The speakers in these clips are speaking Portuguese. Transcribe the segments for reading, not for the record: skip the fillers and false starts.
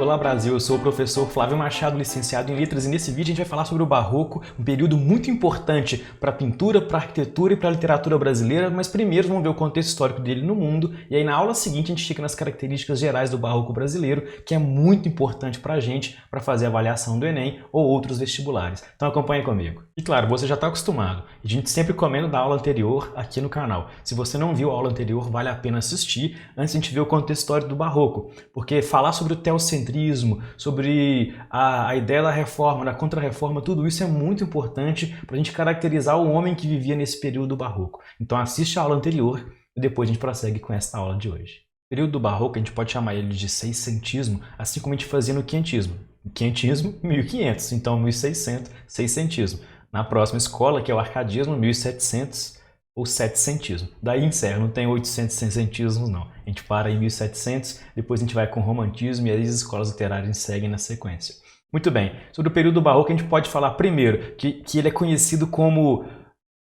Olá Brasil, eu sou o professor Flávio Machado, licenciado em Letras, e nesse vídeo a gente vai falar sobre o Barroco, um período muito importante para a pintura, para a arquitetura e para a literatura brasileira, mas primeiro vamos ver o contexto histórico dele no mundo, e aí na aula seguinte a gente fica nas características gerais do Barroco brasileiro, que é muito importante para a gente, para fazer a avaliação do Enem ou outros vestibulares. Então acompanhe comigo. E claro, você já está acostumado, a gente sempre comenta da aula anterior aqui no canal. Se você não viu a aula anterior, vale a pena assistir antes de a gente ver o contexto histórico do Barroco, porque falar sobre o teocentrismo, sobre a ideia da reforma, da contra-reforma, tudo isso é muito importante para a gente caracterizar o homem que vivia nesse período do Barroco. Então assiste a aula anterior e depois a gente prossegue com esta aula de hoje. O período do Barroco a gente pode chamar ele de seiscentismo, assim como a gente fazia no quinhentismo. No quinhentismo, 1500, então 1600, seiscentismo. Na próxima escola, que é o arcadismo, 1700 ou setecentismo. Daí encerra, não tem 800 seiscentismos não. A gente para em 1700, depois a gente vai com o romantismo e aí as escolas literárias seguem na sequência. Muito bem, sobre o período do Barroco a gente pode falar primeiro que ele é conhecido como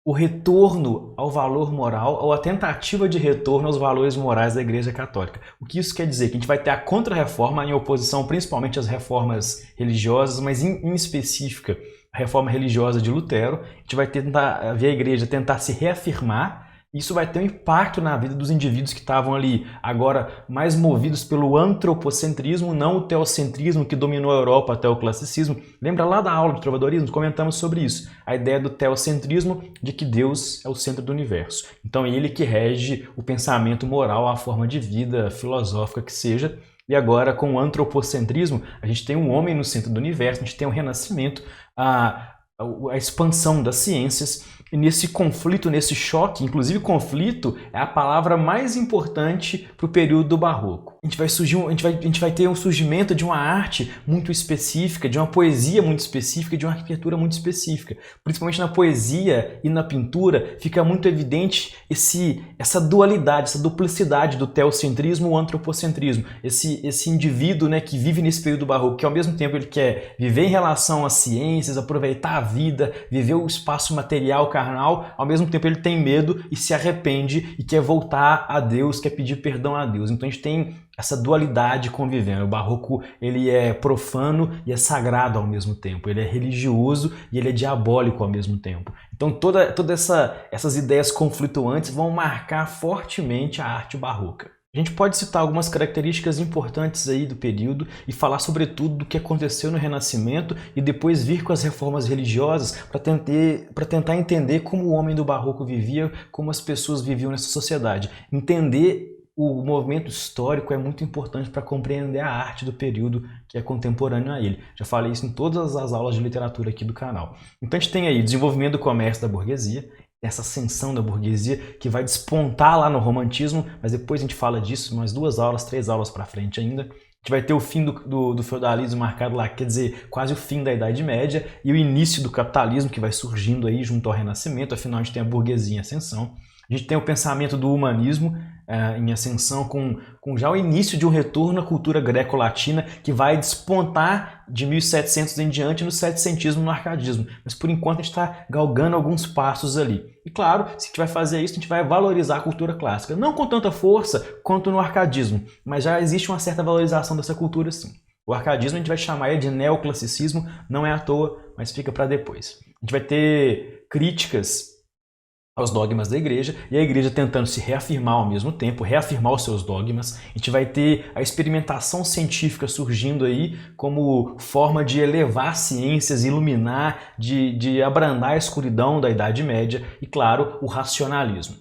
o retorno ao valor moral, ou a tentativa de retorno aos valores morais da Igreja Católica. O que isso quer dizer? Que a gente vai ter a contra-reforma em oposição principalmente às reformas religiosas, mas em específica a reforma religiosa de Lutero. A gente vai tentar ver a igreja tentar se reafirmar. Isso vai ter um impacto na vida dos indivíduos que estavam ali agora mais movidos pelo antropocentrismo, não o teocentrismo que dominou a Europa até o classicismo. Lembra lá da aula de trovadorismo? Comentamos sobre isso. A ideia do teocentrismo, de que Deus é o centro do universo. Então é ele que rege o pensamento moral, a forma de vida filosófica que seja. E agora, com o antropocentrismo, a gente tem um homem no centro do universo, a gente tem o renascimento, a expansão das ciências, e nesse conflito, nesse choque, inclusive conflito é a palavra mais importante para o período do Barroco. A gente vai ter um surgimento de uma arte muito específica, de uma poesia muito específica, de uma arquitetura muito específica. Principalmente na poesia e na pintura fica muito evidente essa dualidade, essa duplicidade do teocentrismo e o antropocentrismo. Esse indivíduo, né, que vive nesse período do Barroco, que ao mesmo tempo ele quer viver em relação às ciências, aproveitar a vida, viver o espaço material, carnal, ao mesmo tempo ele tem medo e se arrepende e quer voltar a Deus, quer pedir perdão a Deus. Então a gente tem essa dualidade convivendo. O Barroco ele é profano e é sagrado ao mesmo tempo. Ele é religioso e ele é diabólico ao mesmo tempo. Então todas essas ideias conflituantes vão marcar fortemente a arte barroca. A gente pode citar algumas características importantes aí do período e falar sobretudo do que aconteceu no Renascimento e depois vir com as reformas religiosas para tentar entender como o homem do Barroco vivia, como as pessoas viviam nessa sociedade. Entender o movimento histórico é muito importante para compreender a arte do período que é contemporâneo a ele. Já falei isso em todas as aulas de literatura aqui do canal. Então a gente tem aí desenvolvimento do comércio da burguesia, essa ascensão da burguesia que vai despontar lá no romantismo, mas depois a gente fala disso umas 2 aulas, 3 aulas para frente ainda. A gente vai ter o fim do feudalismo marcado lá, quer dizer, quase o fim da Idade Média, e o início do capitalismo que vai surgindo aí junto ao Renascimento. Afinal a gente tem a burguesia em ascensão. A gente tem o pensamento do humanismo em ascensão, com já o início de um retorno à cultura greco-latina que vai despontar de 1700 em diante no setecentismo, no arcadismo. Mas por enquanto a gente está galgando alguns passos ali. E claro, se a gente vai fazer isso, a gente vai valorizar a cultura clássica. Não com tanta força quanto no arcadismo, mas já existe uma certa valorização dessa cultura sim. O arcadismo a gente vai chamar ele de neoclassicismo, não é à toa, mas fica para depois. A gente vai ter críticas aos dogmas da igreja, e a igreja tentando se reafirmar ao mesmo tempo, reafirmar os seus dogmas. A gente vai ter a experimentação científica surgindo aí como forma de elevar ciências, iluminar, de abrandar a escuridão da Idade Média e, claro, o racionalismo.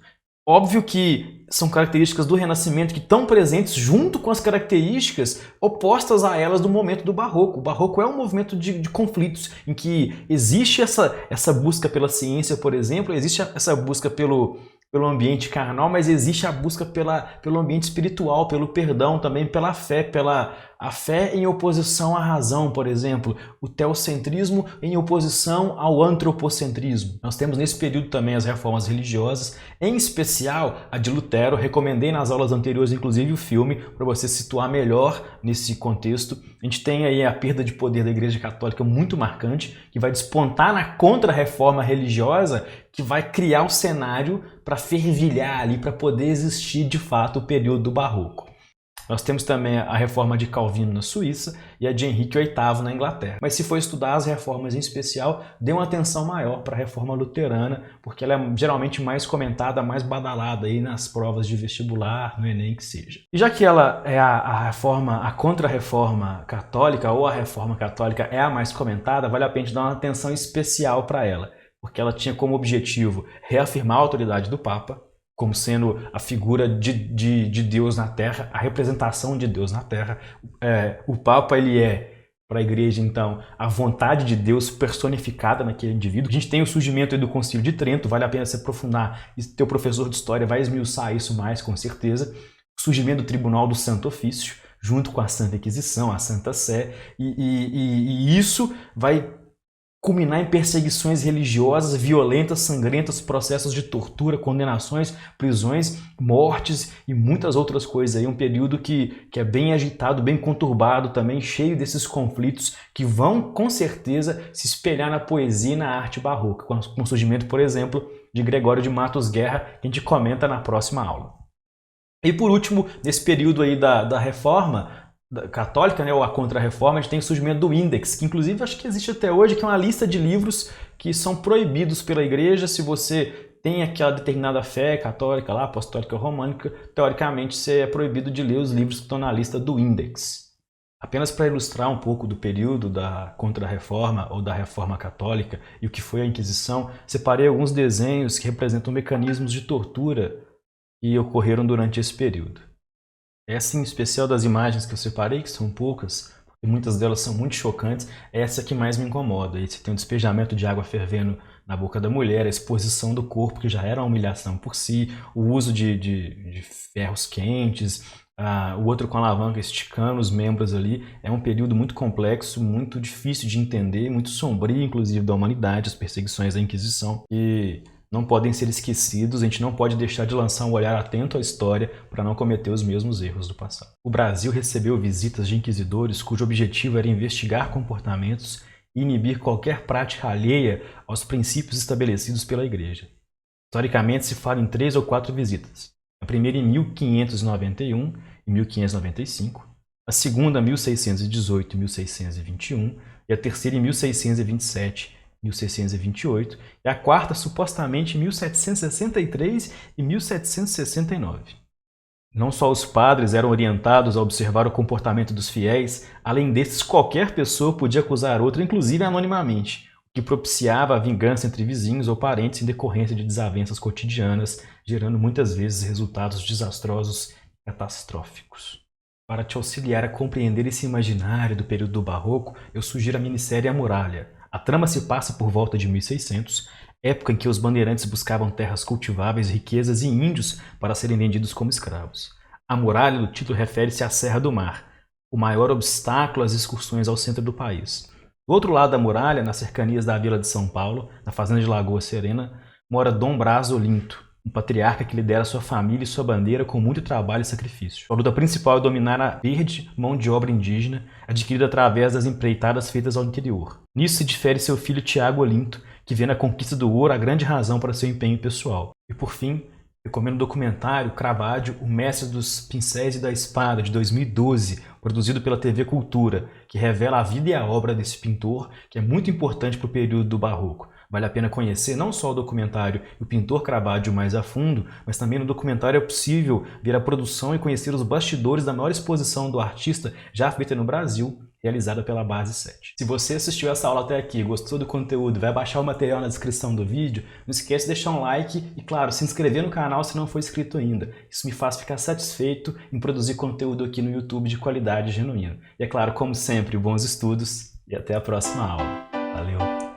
Óbvio que são características do Renascimento que estão presentes junto com as características opostas a elas do momento do Barroco. O Barroco é um movimento de conflitos, em que existe essa busca pela ciência, por exemplo, existe essa busca pelo ambiente carnal, mas existe a busca pelo ambiente espiritual, pelo perdão também, pela fé, a fé em oposição à razão, por exemplo, o teocentrismo em oposição ao antropocentrismo. Nós temos nesse período também as reformas religiosas, em especial a de Lutero. Recomendei nas aulas anteriores, inclusive, o filme, para você se situar melhor nesse contexto. A gente tem aí a perda de poder da Igreja Católica muito marcante, que vai despontar na contra-reforma religiosa, que vai criar um cenário para fervilhar ali, para poder existir de fato o período do Barroco. Nós temos também a reforma de Calvino na Suíça e a de Henrique VIII na Inglaterra. Mas se for estudar as reformas em especial, dê uma atenção maior para a reforma luterana, porque ela é geralmente mais comentada, mais badalada aí nas provas de vestibular, no Enem que seja. E já que ela é a contra-reforma católica, ou a reforma católica é a mais comentada, vale a pena dar uma atenção especial para ela, porque ela tinha como objetivo reafirmar a autoridade do Papa, como sendo a figura de Deus na Terra, a representação de Deus na Terra. O Papa, ele é, para a Igreja, então, a vontade de Deus personificada naquele indivíduo. A gente tem o surgimento aí do Concílio de Trento, vale a pena se aprofundar, e teu professor de História vai esmiuçar isso mais, com certeza. O surgimento do Tribunal do Santo Ofício, junto com a Santa Inquisição, a Santa Sé, e isso vai culminar em perseguições religiosas violentas, sangrentas, processos de tortura, condenações, prisões, mortes e muitas outras coisas aí. Um período que é bem agitado, bem conturbado também, cheio desses conflitos que vão, com certeza, se espelhar na poesia e na arte barroca, com o surgimento, por exemplo, de Gregório de Matos Guerra, que a gente comenta na próxima aula. E por último, nesse período aí da Reforma católica, né, ou a Contra-Reforma, a gente tem o surgimento do Index, que inclusive acho que existe até hoje, que é uma lista de livros que são proibidos pela Igreja. Se você tem aquela determinada fé católica lá, apostólica ou românica, teoricamente você é proibido de ler os livros que estão na lista do Index. Apenas para ilustrar um pouco do período da Contra-Reforma ou da Reforma Católica e o que foi a Inquisição, separei alguns desenhos que representam mecanismos de tortura que ocorreram durante esse período. Essa em especial das imagens que eu separei, que são poucas, porque muitas delas são muito chocantes, é essa que mais me incomoda. Aí você tem o despejamento de água fervendo na boca da mulher, a exposição do corpo, que já era uma humilhação por si, o uso de ferros quentes, o outro com a alavanca esticando os membros ali. É um período muito complexo, muito difícil de entender, muito sombrio, inclusive, da humanidade, as perseguições da Inquisição, e não podem ser esquecidos. A gente não pode deixar de lançar um olhar atento à história para não cometer os mesmos erros do passado. O Brasil recebeu visitas de inquisidores cujo objetivo era investigar comportamentos e inibir qualquer prática alheia aos princípios estabelecidos pela Igreja. Historicamente se fala em 3 ou 4 visitas. A primeira em 1591 e 1595, a segunda em 1618 e 1621 e a terceira em 1627 1628, e a quarta supostamente em 1763 e 1769. Não só os padres eram orientados a observar o comportamento dos fiéis, além desses qualquer pessoa podia acusar outra, inclusive anonimamente, o que propiciava a vingança entre vizinhos ou parentes em decorrência de desavenças cotidianas, gerando muitas vezes resultados desastrosos e catastróficos. Para te auxiliar a compreender esse imaginário do período do Barroco, eu sugiro a minissérie A Muralha. A trama se passa por volta de 1600, época em que os bandeirantes buscavam terras cultiváveis, riquezas e índios para serem vendidos como escravos. A muralha do título refere-se à Serra do Mar, o maior obstáculo às excursões ao centro do país. Do outro lado da muralha, nas cercanias da Vila de São Paulo, na fazenda de Lagoa Serena, mora Dom Brás Olinto, um patriarca que lidera sua família e sua bandeira com muito trabalho e sacrifício. A luta principal é dominar a verde mão de obra indígena, adquirida através das empreitadas feitas ao interior. Nisso se difere seu filho Tiago Olinto, que vê na conquista do ouro a grande razão para seu empenho pessoal. E por fim, recomendo o documentário Cravádio, o Mestre dos Pincéis e da Espada, de 2012, produzido pela TV Cultura, que revela a vida e a obra desse pintor, que é muito importante para o período do Barroco. Vale a pena conhecer não só o documentário e o pintor Cravádio mais a fundo, mas também no documentário é possível ver a produção e conhecer os bastidores da maior exposição do artista já feita no Brasil, realizada pela Base 7. Se você assistiu essa aula até aqui, gostou do conteúdo, vai baixar o material na descrição do vídeo, não esquece de deixar um like e, claro, se inscrever no canal se não for inscrito ainda. Isso me faz ficar satisfeito em produzir conteúdo aqui no YouTube de qualidade genuína. E é claro, como sempre, bons estudos e até a próxima aula. Valeu!